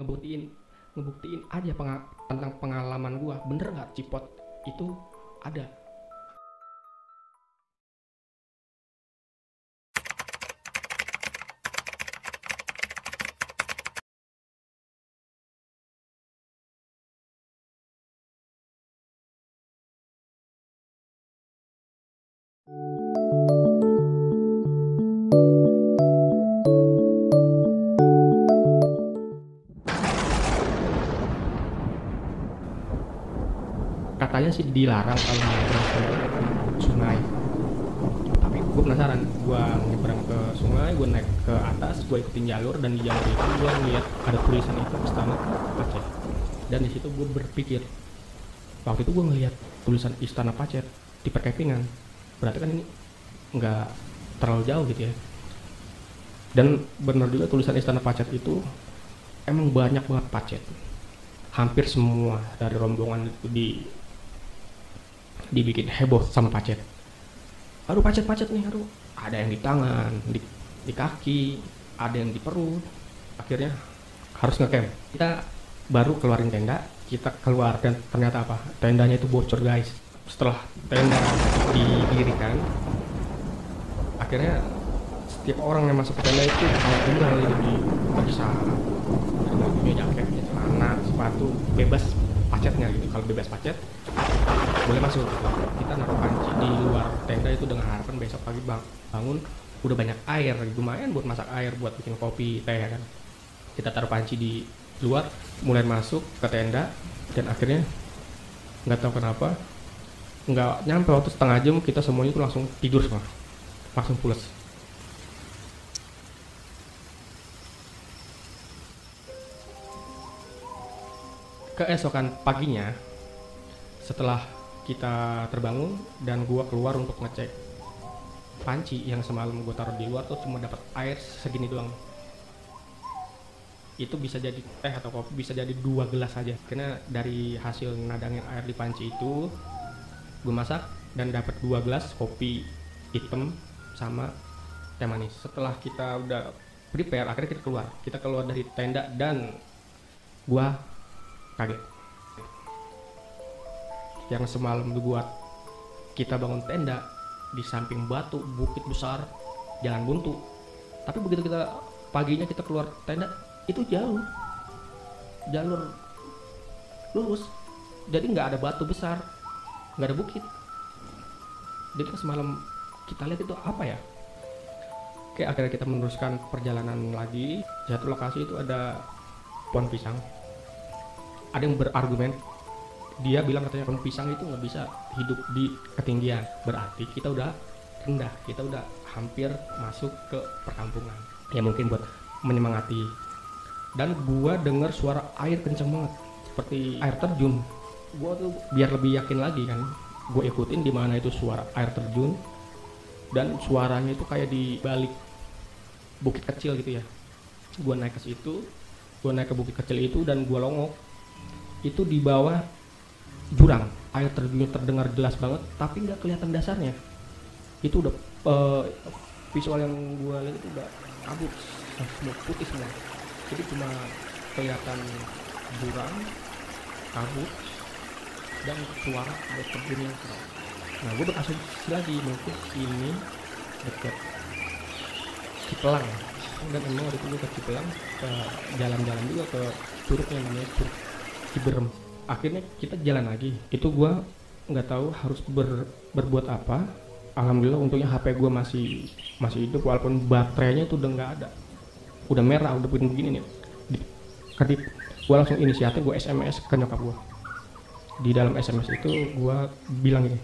ngebuktiin ngebuktiin aja tentang pengalaman gua, bener nggak cipot itu ada. Katanya sih dilarang kalau nyebrang ke sungai, tapi gue penasaran. Gue nyebrang ke sungai, gue naik ke atas, gue ikutin jalur, dan di jalur itu gue ngeliat ada tulisan itu Istana Pacet. Dan di situ gue berpikir, waktu itu gue ngeliat tulisan Istana Pacet di perkepingan, berarti kan ini nggak terlalu jauh gitu ya. Dan benar juga tulisan Istana Pacet itu emang banyak banget pacet. Hampir semua dari rombongan itu dibikin heboh sama pacet. Aduh, pacet nih, aduh. Ada yang di tangan, di kaki, ada yang di perut. Akhirnya harus ngecamp. Kita baru keluarin tenda, kita keluar dan ternyata apa? Tendanya itu bocor, guys. Setelah tenda didirikan, akhirnya setiap orang yang masuk ke tenda itu tinggal itu diperiksa, bajunya, jaketnya, celana, sepatu, bebas pacetnya gitu. Kalau bebas pacet boleh masuk. Kita naruh panci di luar tenda itu dengan harapan besok pagi bangun udah banyak air, lumayan buat masak air, buat bikin kopi, teh kan. Kita taruh panci di luar, mulai masuk ke tenda, dan akhirnya nggak tahu kenapa nggak nyampe waktu setengah jam kita semuanya itu langsung tidur semua, langsung pulas. Keesokan paginya, setelah kita terbangun dan gua keluar untuk ngecek panci yang semalam gua taruh di luar tuh, cuma dapat air segini doang. Itu bisa jadi teh atau kopi, bisa jadi 2 gelas aja. Karena dari hasil nadangin air di panci itu, gua masak dan dapat 2 gelas kopi hitam sama teh manis. Setelah kita udah prepare, akhirnya kita keluar dari tenda, dan gua kaget. Yang semalam buat kita bangun tenda di samping batu, bukit besar, jalan buntu. Tapi begitu kita paginya kita keluar tenda, itu jauh, jalur lurus, jadi nggak ada batu besar, nggak ada bukit. Jadi semalam kita lihat itu apa ya? Oke, akhirnya kita meneruskan perjalanan lagi. Di satu lokasi itu ada pohon pisang. Ada yang berargumen, dia bilang katanya pohon pisang itu nggak bisa hidup di ketinggian, berarti kita udah rendah, kita udah hampir masuk ke perkampungan. Ya mungkin buat menyemangati. Dan gua dengar suara air kenceng banget, seperti air terjun. Gua tuh biar lebih yakin lagi kan, gua ikutin di mana itu suara air terjun, dan suaranya itu kayak di balik bukit kecil gitu ya. Gua naik ke situ, gua naik ke bukit kecil itu, dan gua longok. Itu di bawah jurang, air terjunnya terdengar jelas banget, tapi nggak kelihatan dasarnya. Itu udah visual yang gue lihat itu udah kabut, semua putih semua. Jadi cuma kelihatan jurang, kabut, dan suara air terjun yang keras. Nah, gue berasumsi lagi mungkin ini dekat Cipelang, dan emang waktu itu gue ke Cipelang, ke jalan-jalan juga ke curug yang namanya Curug Ciberem. Akhirnya kita jalan lagi. Itu gue nggak tahu harus berbuat apa. Alhamdulillah untungnya HP gue masih hidup, walaupun baterainya itu udah nggak ada, udah merah, udah begini nih. Kedip, gue langsung inisiatif, gue SMS ke nyokap gue. Di dalam SMS itu gue bilang gini,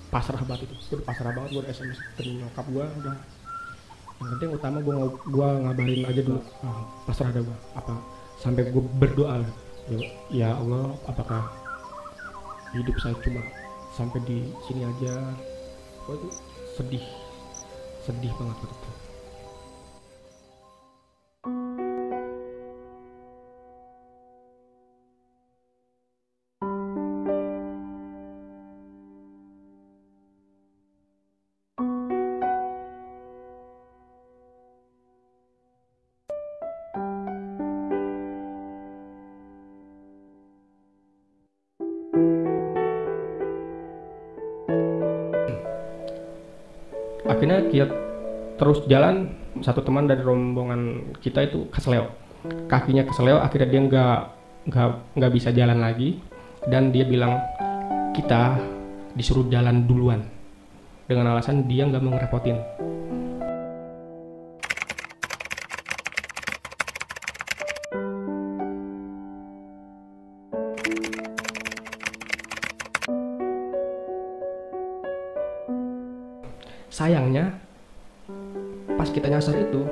pasrah banget itu, udah pasrah banget. Gue SMS ke nyokap gue, udah yang penting utama gue ngabarin aja dulu. Pasrah ada gue apa, sampai gue berdoa, ya Allah, apakah hidup saya cuma sampai di sini aja. Oh, itu sedih, sedih banget waktu itu. Akhirnya kita terus jalan, satu teman dari rombongan kita itu keseleo, kakinya keseleo, akhirnya dia nggak bisa jalan lagi, dan dia bilang kita disuruh jalan duluan dengan alasan dia nggak mau ngerepotin. Sayangnya pas kita nyasar itu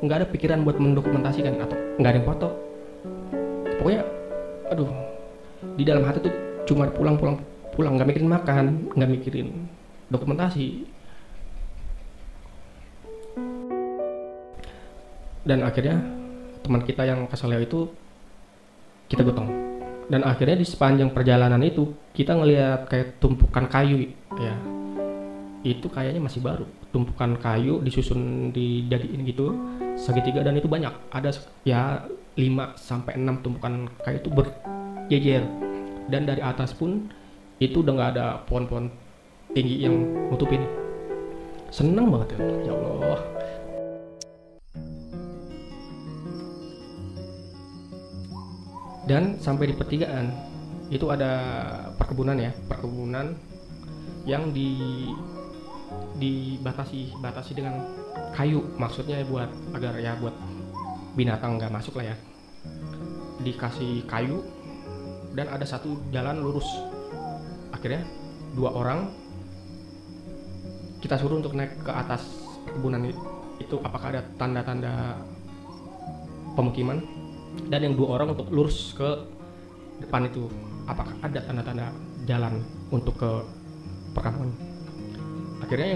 nggak ada pikiran buat mendokumentasikan atau nggak ada yang foto. Pokoknya aduh, di dalam hati tuh cuma pulang, nggak mikirin makan, nggak mikirin dokumentasi. Dan akhirnya teman kita yang keseleo itu kita gotong, dan akhirnya di sepanjang perjalanan itu kita ngelihat kayak tumpukan kayu ya, itu kayaknya masih baru, tumpukan kayu disusun dijadiin gitu segitiga, dan itu banyak, ada ya 5-6 tumpukan kayu itu berjejer, dan dari atas pun itu udah nggak ada pohon-pohon tinggi yang nutupin. Seneng banget ya Allah. Dan sampai di pertigaan itu ada perkebunan yang dibatasi dengan kayu, maksudnya buat agar ya buat binatang nggak masuk lah ya, dikasih kayu, dan ada satu jalan lurus. Akhirnya 2 orang kita suruh untuk naik ke atas perkebunan itu, apakah ada tanda-tanda pemukiman, dan yang 2 orang untuk lurus ke depan itu, apakah ada tanda-tanda jalan untuk ke perkampungan. Akhirnya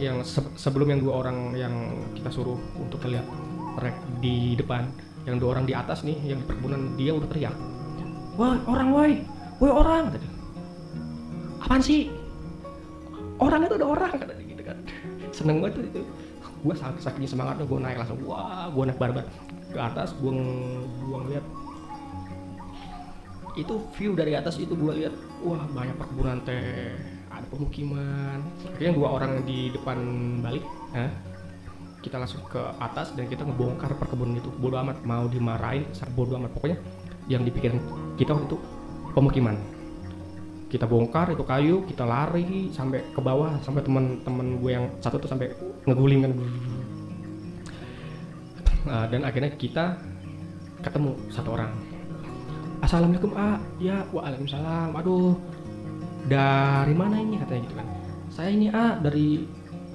yang sebelum yang 2 orang yang kita suruh untuk lihat rek di depan, yang 2 orang di atas nih yang di perkebunan, dia udah teriak, woi orang, kata dia. Apaan sih? Orang itu ada orang, kata dia gitu kan. Seneng banget itu. Gue saking semangatnya gue naik langsung, gue naik barbar ke atas, gue ngeliat itu view dari atas itu, gue lihat wah banyak perkebunan teh, ada pemukiman. Akhirnya 2 orang di depan balik, kita langsung ke atas dan kita ngebongkar perkebunan itu. Bodo amat mau dimarahin, bodo amat, pokoknya yang dipikirin kita waktu itu pemukiman. Kita bongkar itu kayu, kita lari sampai ke bawah, sampai teman-teman gue yang satu tuh sampai ngeguling kan. Dan akhirnya kita ketemu 1 orang. Assalamualaikum ya, waalaikumsalam. Aduh, dari mana ini, katanya gitu kan. Saya ini dari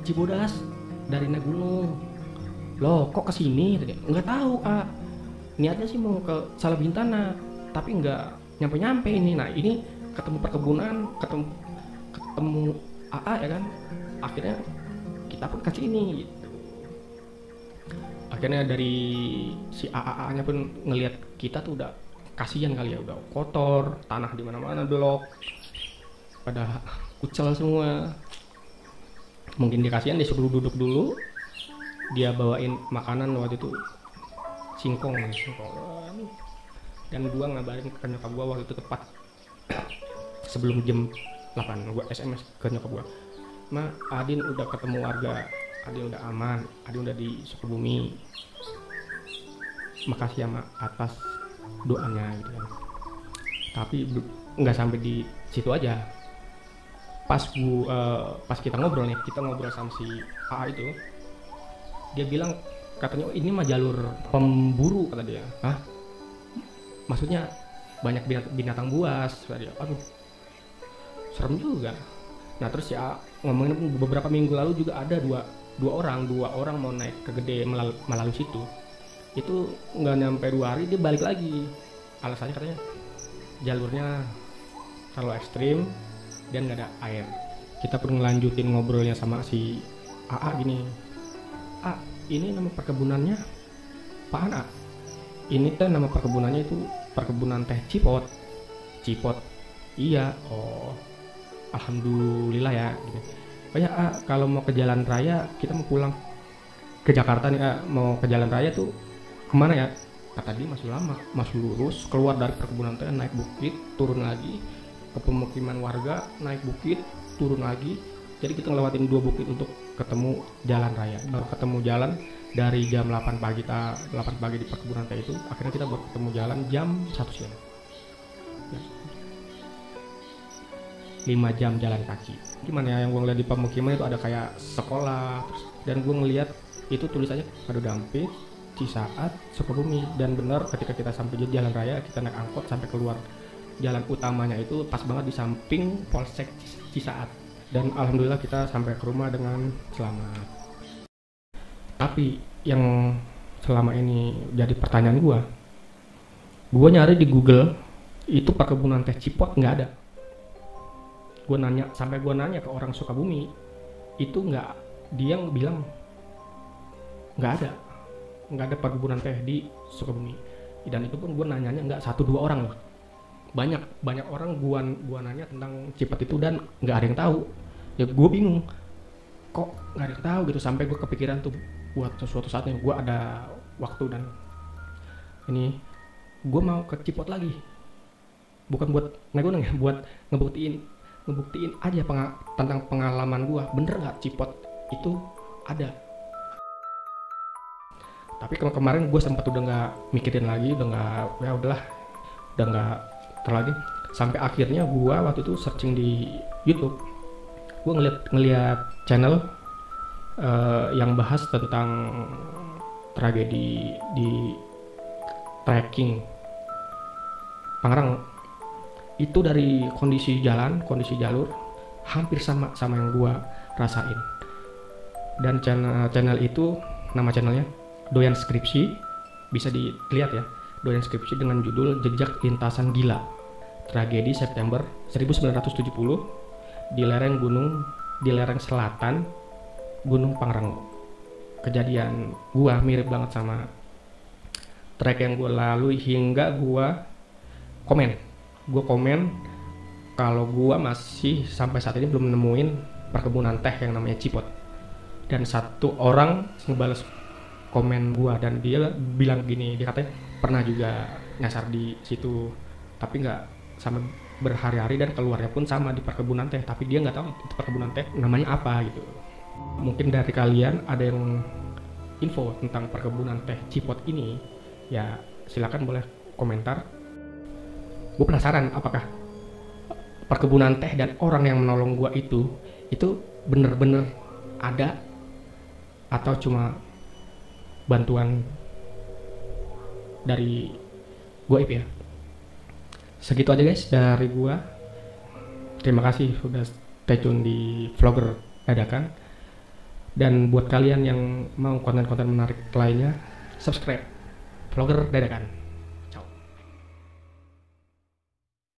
Cibodas, dari naik gunung. Loh kok kesini? Nggak tahu niatnya sih mau ke Salabintana, tapi nggak nyampe ini. Nah ini ketemu perkebunan, ketemu AA ya kan. Akhirnya kita pun ke sini gitu. Akhirnya dari si AA-nya pun ngelihat kita tuh udah kasihan kali ya, udah kotor, tanah di mana-mana belok, pada kucel semua. Mungkin dia kasihan, dia suruh duduk dulu, dia bawain makanan waktu itu singkong. Dan gua ngabarin ke nyokap gua waktu itu tepat sebelum jam 8, gua SMS ke nyokap gua, Ma, Adin udah ketemu warga, Adin udah aman, Adin udah di Sukabumi, makasih ya Ma atas doanya gitu kan. Tapi nggak sampai di situ aja. Pas kita ngobrol sama si AA itu, dia bilang katanya ini mah jalur pemburu, kata dia. Hah? Maksudnya banyak binatang buas, kata dia. Aduh, serem juga. Nah terus ya ngomongin beberapa minggu lalu juga ada dua orang mau naik ke Gede melalui situ. Itu nggak nyampe 2 hari dia balik lagi. Alasannya katanya jalurnya terlalu ekstrim dan nggak ada air. Kita pun ngelanjutin ngobrolnya sama si AA gini. Ini nama perkebunannya apaan A? Ini teh nama perkebunannya itu perkebunan teh Cipot. Iya. Oh, alhamdulillah ya gitu. Oh ya kalau mau ke jalan raya, kita mau pulang ke Jakarta nih, mau ke jalan raya tuh kemana ya? Kata dia masih lama, masih lurus keluar dari perkebunan teh, naik bukit, turun lagi ke pemukiman warga, naik bukit, turun lagi, Jadi kita ngelewatin 2 bukit untuk ketemu jalan raya. Ketemu jalan dari jam 8 pagi, 8 pagi di perkebunan teh itu, akhirnya kita buat ketemu jalan jam 1 siang. 5 jam jalan kaki. Gimana ya, yang gue ngeliat di pemukiman itu ada kayak sekolah, dan gue ngeliat itu tulisannya Madu Dampit, Cisaat, Sukabumi. Dan benar ketika kita sampai di jalan raya, kita naik angkot sampai keluar jalan utamanya itu pas banget di samping Polsek Cisaat. Dan alhamdulillah kita sampai ke rumah dengan selamat. Tapi yang selama ini jadi pertanyaan gue nyari di Google itu perkebunan teh Cipot nggak ada. Gue nanya ke orang Sukabumi itu nggak, dia bilang nggak ada perkebunan teh di Sukabumi. Dan itu pun gue nanyanya nggak 1-2 orang loh, banyak orang gua nanya tentang Cipot itu dan nggak ada yang tahu. Ya gue bingung kok nggak ada yang tahu gitu, sampai gue kepikiran tuh buat suatu saatnya gue ada waktu dan ini gue mau ke Cipot lagi, bukan buat naik ya, buat ngebuktiin aja tentang pengalaman gue, bener nggak Cipot itu ada. Tapi kemarin gue sempat udah nggak mikirin lagi, udah nggak terlagi, sampai akhirnya gue waktu itu searching di YouTube, gue ngeliat channel yang bahas tentang tragedi di trekking Pangerang. Itu dari kondisi jalur hampir sama yang gua rasain. Dan channel itu, nama channelnya Doyan Skripsi, bisa dilihat ya, Doyan Skripsi, dengan judul Jejak Lintasan Gila, Tragedi September 1970 di lereng selatan Gunung Pangrango. Kejadian gua mirip banget sama trek yang gua lalui, hingga gua komen kalau gua masih sampai saat ini belum nemuin perkebunan teh yang namanya Cipot. Dan satu orang ngebales komen gua dan dia bilang gini, dia katanya pernah juga nyasar di situ, tapi nggak sama berhari-hari, dan keluarnya pun sama di perkebunan teh, tapi dia nggak tahu itu perkebunan teh namanya apa gitu. Mungkin dari kalian ada yang info tentang perkebunan teh Cipot ini, ya silakan boleh komentar. Gue penasaran apakah perkebunan teh dan orang yang menolong gue itu bener-bener ada atau cuma bantuan dari goib ya. Segitu aja guys dari gue. Terima kasih sudah stay tune di Vlogger Dadakan. Dan buat kalian yang mau konten-konten menarik lainnya, subscribe Vlogger Dadakan.